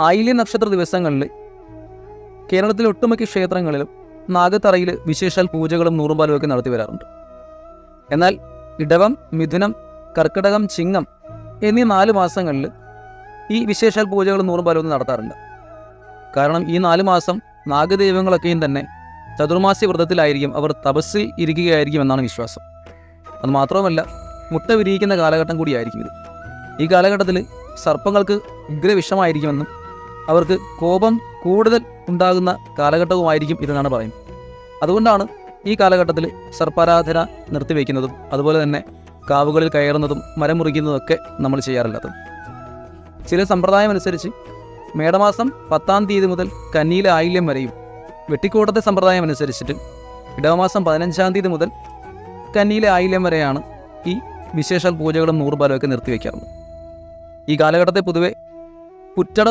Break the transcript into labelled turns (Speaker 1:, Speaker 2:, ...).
Speaker 1: ആയില്യ നക്ഷത്ര ദിവസങ്ങളിൽ കേരളത്തിലെ ഒട്ടുമിക്ക ക്ഷേത്രങ്ങളിലും നാഗത്തറയിൽ വിശേഷാൽ പൂജകളും നൂറുപാലും ഒക്കെ നടത്തി വരാറുണ്ട്. എന്നാൽ ഇടവം, മിഥുനം, കർക്കിടകം, ചിങ്ങം എന്നീ 4 മാസങ്ങളിൽ ഈ വിശേഷാൽ പൂജകളും നൂറുപാലും ഒന്നും നടത്താറില്ല. കാരണം ഈ 4 മാസം നാഗദൈവങ്ങളൊക്കെയും തന്നെ ചതുർമാസ്യ വ്രതത്തിലായിരിക്കും, അവർ തപസ്സിൽ ഇരിക്കുകയായിരിക്കും എന്നാണ് വിശ്വാസം. അതുമാത്രവുമല്ല, മുട്ട വിരിയിക്കുന്ന കാലഘട്ടം കൂടിയായിരിക്കും ഇത്. ഈ കാലഘട്ടത്തിൽ സർപ്പങ്ങൾക്ക് ഉഗ്രവിഷമായിരിക്കുമെന്നും അവർക്ക് കോപം കൂടുതൽ ഉണ്ടാകുന്ന കാലഘട്ടവുമായിരിക്കും ഇതെന്നാണ് പറയുന്നത്. അതുകൊണ്ടാണ് ഈ കാലഘട്ടത്തിൽ സർപ്പാരാധന നിർത്തിവെക്കുന്നതും അതുപോലെ തന്നെ കാവുകളിൽ കയറുന്നതും മരം മുറിക്കുന്നതൊക്കെ നമ്മൾ ചെയ്യാറില്ലാത്തത്. ചില സമ്പ്രദായം അനുസരിച്ച് മേടമാസം 10-ാം തീയതി മുതൽ കന്നിയിലെ ആയില്യം വരെയും, വെട്ടിക്കോട്ടത്തെ സമ്പ്രദായം അനുസരിച്ചിട്ട് ഇടവമാസം 15-ാം തീയതി മുതൽ കന്നിയിലെ ആയില്യം വരെയാണ് ഈ വിശേഷാൽ പൂജകളും നൂറുപാലും ഒക്കെ നിർത്തിവെക്കാറുള്ളത്. ഈ കാലഘട്ടത്തെ പൊതുവെ പുറ്റട